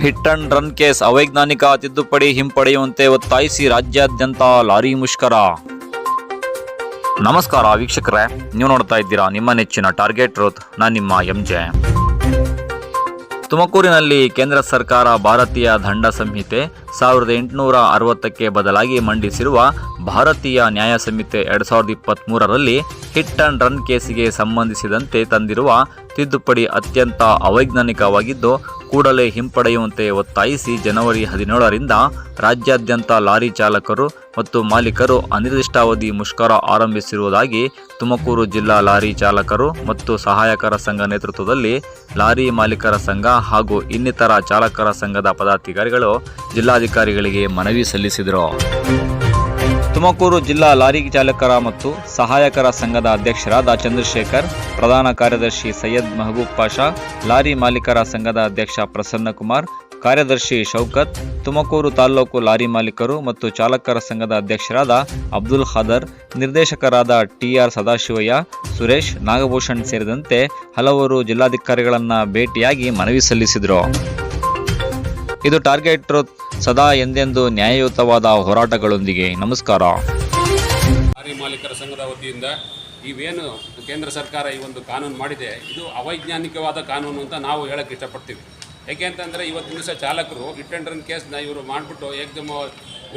Hit and run case ಅವೈಜ್ಞಾನಿಕ ತಿದ್ದುಪಡಿ ಹಿಂಪಡೆಯುವಂತೆ ಒತ್ತಾಯಿಸಿ ರಾಜ್ಯಾದ್ಯಂತ ಲಾರಿ ಮುಷ್ಕರ. ನಮಸ್ಕಾರ ವೀಕ್ಷಕರೇ, ನೀವು ನೋಡ್ತಾ ಇದ್ದೀರಾ ನಿಮ್ಮ ನೆಚ್ಚಿನ ಟಾರ್ಗೆಟ್ ಟ್ರೂತ್. ನಾನು ನಿಮ್ಮ ಎಂಜೆ. ತುಮಕೂರಿನಲ್ಲಿ ಕೇಂದ್ರ ಸರ್ಕಾರ ಭಾರತೀಯ ದಂಡ ಸಂಹಿತೆ 1860ಕ್ಕೆ ಬದಲಾಗಿ ಮಂಡಿಸಿರುವ ಭಾರತೀಯ ನ್ಯಾಯ ಸಂಹಿತೆ 2023ರಲ್ಲಿ ಹಿಟ್ ಅಂಡ್ ರನ್ ಕೇಸಿಗೆ ಸಂಬಂಧಿಸಿದಂತೆ ತಂದಿರುವ ತಿದ್ದುಪಡಿ ಅತ್ಯಂತ ಅವೈಜ್ಞಾನಿಕವಾಗಿದ್ದು ಕೂಡಲೇ ಹಿಂಪಡೆಯುವಂತೆ ಒತ್ತಾಯಿಸಿ ಜನವರಿ 17ರಿಂದ ರಾಜ್ಯಾದ್ಯಂತ ಲಾರಿ ಚಾಲಕರು ಮತ್ತು ಮಾಲೀಕರು ಅನಿರ್ದಿಷ್ಟಾವಧಿ ಮುಷ್ಕರ ಆರಂಭಿಸಿರುವುದಾಗಿ ತುಮಕೂರು ಜಿಲ್ಲಾ ಲಾರಿ ಚಾಲಕರು ಮತ್ತು ಸಹಾಯಕರ ಸಂಘ ನೇತೃತ್ವದಲ್ಲಿ ಲಾರಿ ಮಾಲೀಕರ ಸಂಘ ಹಾಗೂ ಇನ್ನಿತರ ಚಾಲಕರ ಸಂಘದ ಪದಾಧಿಕಾರಿಗಳು ಜಿಲ್ಲಾಧಿಕಾರಿಗಳಿಗೆ ಮನವಿ ಸಲ್ಲಿಸಿದರು. ತುಮಕೂರು ಜಿಲ್ಲಾ ಲಾರಿ ಚಾಲಕರ ಮತ್ತು ಸಹಾಯಕರ ಸಂಘದ ಅಧ್ಯಕ್ಷರಾದ ಚಂದ್ರಶೇಖರ್, ಪ್ರಧಾನ ಕಾರ್ಯದರ್ಶಿ ಸೈಯದ್ ಮಹಬೂಬ್ ಪಾಷಾ, ಲಾರಿ ಮಾಲೀಕರ ಸಂಘದ ಅಧ್ಯಕ್ಷ ಪ್ರಸನ್ನಕುಮಾರ್, ಕಾರ್ಯದರ್ಶಿ ಶೌಕತ್, ತುಮಕೂರು ತಾಲ್ಲೂಕು ಲಾರಿ ಮಾಲೀಕರು ಮತ್ತು ಚಾಲಕರ ಸಂಘದ ಅಧ್ಯಕ್ಷರಾದ ಅಬ್ದುಲ್ ಖಾದರ್, ನಿರ್ದೇಶಕರಾದ TR ಸದಾಶಿವಯ್ಯ, ಸುರೇಶ್, ನಾಗಭೂಷಣ್ ಸೇರಿದಂತೆ ಹಲವರು ಜಿಲ್ಲಾಧಿಕಾರಿಗಳನ್ನು ಭೇಟಿಯಾಗಿ ಮನವಿ ಸಲ್ಲಿಸಿದರು. ಇದು ಟಾರ್ಗೆಟ್ ಟ್ರೂತ್, ಸದಾ ಎಂದೆಂದು ನ್ಯಾಯಯುತವಾದ ಹೋರಾಟಗಳೊಂದಿಗೆ. ನಮಸ್ಕಾರ. ಲಾರಿ ಮಾಲೀಕರ ಸಂಘದ ವತಿಯಿಂದ ಇವೇನು ಕೇಂದ್ರ ಸರ್ಕಾರ ಈ ಒಂದು ಕಾನೂನು ಮಾಡಿದೆ, ಇದು ಅವೈಜ್ಞಾನಿಕವಾದ ಕಾನೂನು ಅಂತ ನಾವು ಹೇಳಕ್ಕೆ ಇಷ್ಟಪಡ್ತೀವಿ. ಯಾಕೆ ಅಂತಂದರೆ ಇವತ್ತಿನ ದಿವಸ ಚಾಲಕರು ಹಿಟ್ ಆ್ಯಂಡ್ ರನ್ ಕೇಸ್ನ ಇವರು ಮಾಡಿಬಿಟ್ಟು ಏಕದಮ್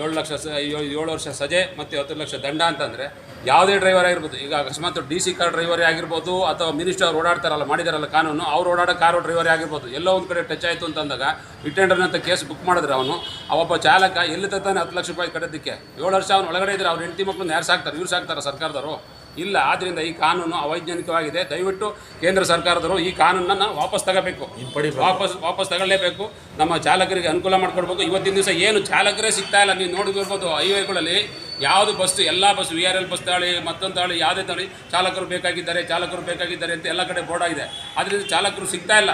7 ವರ್ಷ ಸಜೆ ಮತ್ತು 10 ಲಕ್ಷ ದಂಡ ಅಂತಂದರೆ ಯಾವುದೇ ಡ್ರೈವರ್ ಆಗಿರ್ಬೋದು, ಈಗ ಅಕಸ್ಮಾತ್ DC ಕಾರ್ ಡ್ರೈವರೇ ಆಗಿರ್ಬೋದು ಅಥವಾ ಮಿನಿಸ್ಟರ್ ಅವ್ರು ಓಡಾಡ್ತಾರಲ್ಲ, ಮಾಡಿದಾರಲ್ಲ ಕಾನೂನು, ಅವ್ರು ಓಡಾಡೋ ಕಾರು ಡ್ರೈವರೇ ಆಗಿರ್ಬೋದು, ಎಲ್ಲೋ ಒಂದು ಕಡೆ ಟಚ್ ಆಯಿತು ಅಂತಂದಾಗ ಹಿಟ್ ಆ್ಯಂಡ್ ರನ್ ಅಂತ ಕೇಸ್ ಬುಕ್ ಮಾಡಿದ್ರೆ ಅವೊಬ್ಬ ಚಾಲಕ ಎಲ್ಲಿ ತಾನೆ 10 ಲಕ್ಷ ರೂಪಾಯಿ ಕಟ್ಟೋದಕ್ಕೆ 7 ವರ್ಷ ಅವ್ನು ಒಳಗಡೆ ಇದ್ದರೆ ಅವ್ರ ಹೆಂಡತಿ ಮಕ್ಕಳನ್ನ ಯಾರು ಸಾಕ್ತಾರೆ? ಇವ್ರು ಸಾಕ್ತಾರೆ ಸರ್ಕಾರದವರು? ಇಲ್ಲ. ಆದ್ದರಿಂದ ಈ ಕಾನೂನು ಅವೈಜ್ಞಾನಿಕವಾಗಿದೆ. ದಯವಿಟ್ಟು ಕೇಂದ್ರ ಸರ್ಕಾರದವರು ಈ ಕಾನೂನನ್ನು ವಾಪಸ್ ತಗೋಬೇಕು, ವಾಪಸ್ ತಗೊಳ್ಳೇಬೇಕು. ನಮ್ಮ ಚಾಲಕರಿಗೆ ಅನುಕೂಲ ಮಾಡಿಕೊಡ್ಬೇಕು. ಇವತ್ತಿನ ದಿವಸ ಏನು ಚಾಲಕರೇ ಸಿಗ್ತಾ ಇಲ್ಲ. ನೀವು ನೋಡಿರ್ಬೋದು ಹೈವೇಗಳಲ್ಲಿ ಯಾವುದು ಬಸ್ಸು, ಎಲ್ಲ ಬಸ್ಸು VRL ಬಸ್ ತಾಳಿ, ಮತ್ತೊಂದು ತಾಳಿ, ಯಾವುದೇ ತಾಳಿ ಚಾಲಕರು ಬೇಕಾಗಿದ್ದಾರೆ ಅಂತ ಎಲ್ಲ ಕಡೆ ಬೋರ್ಡ್ ಆಗಿದೆ. ಆದ್ದರಿಂದ ಚಾಲಕರು ಸಿಗ್ತಾ ಇಲ್ಲ.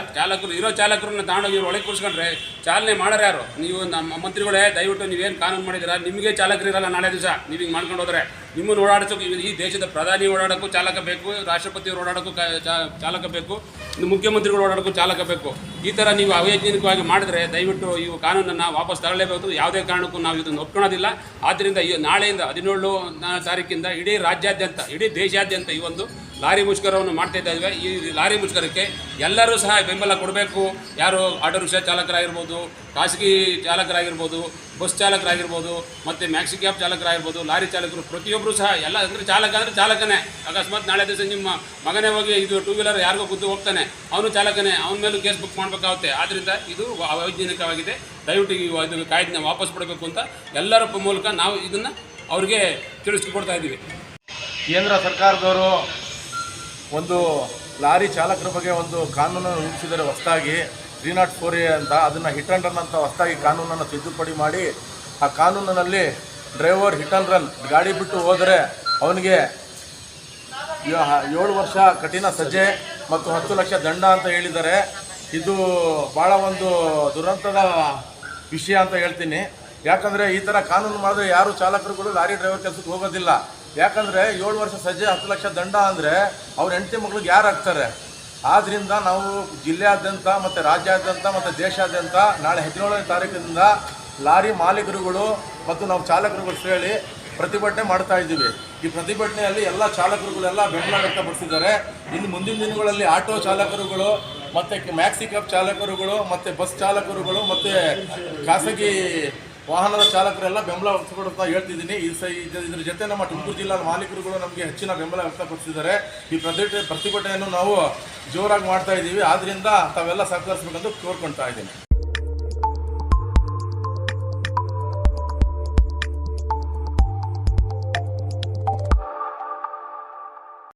ಇರೋ ಚಾಲಕರನ್ನ ತಾಂಡೋಗಿ ಇವ್ರು ಒಳಗೆ ಕೂರಿಸ್ಕೊಂಡ್ರೆ ಚಾಲನೆ ಮಾಡೋರು ಯಾರು? ನೀವು ನಮ್ಮ ಮಂತ್ರಿಗಳೇ, ದಯವಿಟ್ಟು ನೀವೇನು ಕಾನೂನು ಮಾಡಿದ್ದೀರಾ, ನಿಮಗೆ ಚಾಲಕರಿರಲ್ಲ ನಾಳೆ ದಿವಸ. ನೀವು ಹಿಂಗೆ ಮಾಡ್ಕೊಂಡು ಹೋದರೆ ನಿಮ್ಮನ್ನು ಓಡಾಡಿಸೋಕೆ ಈ ದೇಶದ ಪ್ರಧಾನಿ ಓಡಾಡೋಕ್ಕೂ ಚಾಲಕ ಬೇಕು, ರಾಷ್ಟ್ರಪತಿಯವರು ಓಡಾಡೋಕ್ಕೂ ಚಾಲಕ ಬೇಕು, ಮುಖ್ಯಮಂತ್ರಿಗಳು ಓಡಾಡೋಕ್ಕೂ ಚಾಲಕ ಬೇಕು. ಈ ಥರ ನೀವು ಅವೈಜ್ಞಾನಿಕವಾಗಿ ಮಾಡಿದ್ರೆ ದಯವಿಟ್ಟು ಈ ಕಾನೂನನ್ನು ವಾಪಸ್ ತಗೊಳ್ಳೇಬೇಕು. ಯಾವುದೇ ಕಾರಣಕ್ಕೂ ನಾವು ಇದನ್ನು ಒಪ್ಕೊಳ್ಳೋದಿಲ್ಲ. ಆದ್ದರಿಂದ ನಾಳೆಯಿಂದ 17 ತಾರೀಕಿಂದ ಇಡೀ ರಾಜ್ಯಾದ್ಯಂತ, ಇಡೀ ದೇಶಾದ್ಯಂತ ಈ ಒಂದು ಲಾರಿ ಮುಷ್ಕರವನ್ನು ಮಾಡ್ತಾ ಇದ್ದೇವೆ. ಈ ಲಾರಿ ಮುಷ್ಕರಕ್ಕೆ ಎಲ್ಲರೂ ಸಹ ಬೆಂಬಲ ಕೊಡಬೇಕು. ಯಾರು ಆಟೋ ರಿಕ್ಷಾ ಚಾಲಕರಾಗಿರ್ಬೋದು, ಖಾಸಗಿ ಚಾಲಕರಾಗಿರ್ಬೋದು, ಬಸ್ ಚಾಲಕರಾಗಿರ್ಬೋದು, ಮತ್ತು ಮ್ಯಾಕ್ಸಿ ಕ್ಯಾಬ್ ಚಾಲಕರಾಗಿರ್ಬೋದು, ಲಾರಿ ಚಾಲಕರು ಪ್ರತಿಯೊಬ್ಬರು ಸಹ ಎಲ್ಲ ಅಂದರೆ ಚಾಲಕ ಅಂದರೆ ಚಾಲಕನೇ. ಅಕಸ್ಮಾತ್ ನಾಳೆ ದಿವಸ ನಿಮ್ಮ ಮಗನೇ ಹೋಗಿ ಇದು 2 ವೀಲರ್ ಯಾರಿಗೋ ಗುದ್ದು ಹೋಗ್ತಾನೆ, ಅವನು ಚಾಲಕನೇ, ಅವನ ಮೇಲೂ ಕೇಸ್ ಬುಕ್ ಮಾಡಬೇಕಾಗುತ್ತೆ. ಆದ್ದರಿಂದ ಇದು ಅವೈಜ್ಞಾನಿಕವಾಗಿದೆ. ದಯವಿಟ್ಟು ಇದು ಕಾಯ್ದೆನ ವಾಪಸ್ ಕೊಡಬೇಕು ಅಂತ ಎಲ್ಲರ ಮೂಲಕ ನಾವು ಇದನ್ನು ಅವ್ರಿಗೆ ತಿಳಿಸ್ಕೊಡ್ತಾ ಇದ್ದೀವಿ. ಕೇಂದ್ರ ಸರ್ಕಾರದವರು ಒಂದು ಲಾರಿ ಚಾಲಕರ ಬಗ್ಗೆ ಒಂದು ಕಾನೂನನ್ನು ರೂಪಿಸಿದರೆ ಹೊಸದಾಗಿ 304A ಅಂತ, ಅದನ್ನು ಹಿಟ್ ಆ್ಯಂಡ್ ರನ್ ಅಂತ ಹೊಸದಾಗಿ ಕಾನೂನನ್ನು ತಿದ್ದುಪಡಿ ಮಾಡಿ ಆ ಕಾನೂನಿನಲ್ಲಿ ಡ್ರೈವರ್ ಹಿಟ್ ಆ್ಯಂಡ್ ರನ್ ಗಾಡಿ ಬಿಟ್ಟು ಹೋದರೆ ಅವನಿಗೆ 7 ವರ್ಷ ಕಠಿಣ ಸಜೆ ಮತ್ತು 10 ಲಕ್ಷ ದಂಡ ಅಂತ ಹೇಳಿದ್ದಾರೆ. ಇದು ಭಾಳ ಒಂದು ದುರಂತದ ವಿಷಯ ಅಂತ ಹೇಳ್ತೀನಿ. ಯಾಕಂದರೆ ಈ ಥರ ಕಾನೂನು ಮಾಡಿದ್ರೆ ಯಾರು ಚಾಲಕರುಗಳು ಲಾರಿ ಡ್ರೈವರ್ ಕೆಲಸಕ್ಕೆ ಹೋಗೋದಿಲ್ಲ. ಯಾಕಂದರೆ 7 ವರ್ಷ ಸಜ್ಜೆ 10 ಲಕ್ಷ ದಂಡ ಅಂದರೆ ಅವ್ರ ಹೆಂಡತಿ ಮಕ್ಳಿಗೆ ಯಾರು ಆಗ್ತಾರೆ? ಆದ್ದರಿಂದ ನಾವು ಜಿಲ್ಲೆಯಾದ್ಯಂತ ಮತ್ತು ರಾಜ್ಯಾದ್ಯಂತ ಮತ್ತು ದೇಶಾದ್ಯಂತ ನಾಳೆ 17ನೇ ತಾರೀಕಿನಿಂದ ಲಾರಿ ಮಾಲೀಕರುಗಳು ಮತ್ತು ನಾವು ಚಾಲಕರುಗಳು ಸೇರಿ ಪ್ರತಿಭಟನೆ ಮಾಡ್ತಾ ಇದ್ದೀವಿ. ಈ ಪ್ರತಿಭಟನೆಯಲ್ಲಿ ಎಲ್ಲ ಚಾಲಕರುಗಳೆಲ್ಲ ಬೆಂಬಲ ವ್ಯಕ್ತಪಡಿಸಿದ್ದಾರೆ. ಇನ್ನು ಮುಂದಿನ ದಿನಗಳಲ್ಲಿ ಆಟೋ ಚಾಲಕರುಗಳು ಮತ್ತು ಮ್ಯಾಕ್ಸಿ ಕ್ಯಾಬ್ ಚಾಲಕರುಗಳು ಮತ್ತು ಬಸ್ ಚಾಲಕರುಗಳು ಮತ್ತು ಖಾಸಗಿ ವಾಹನದ ಚಾಲಕರೆಲ್ಲ ಬೆಂಬಲ ವ್ಯಕ್ತಪಡಿಸ್ತಾ ಹೇಳ್ತಿದ್ದೀನಿ. ಇದ್ರ ಜೊತೆ ನಮ್ಮ ತುಮಕೂರು ಜಿಲ್ಲಾ ಮಾಲೀಕರುಗಳು ನಮಗೆ ಹೆಚ್ಚಿನ ಬೆಂಬಲ ವ್ಯಕ್ತಪಡಿಸಿದ್ದಾರೆ. ಈ ಪ್ರತಿಭಟನೆಯನ್ನು ನಾವು ಜೋರಾಗಿ ಮಾಡ್ತಾ ಇದ್ದೀವಿ. ಆದ್ದರಿಂದ ತಾವೆಲ್ಲ ಸಹಕರಿಸಬೇಕೆಂದು ಕೋರ್ಕೊಳ್ತಾ ಇದ್ದೀನಿ.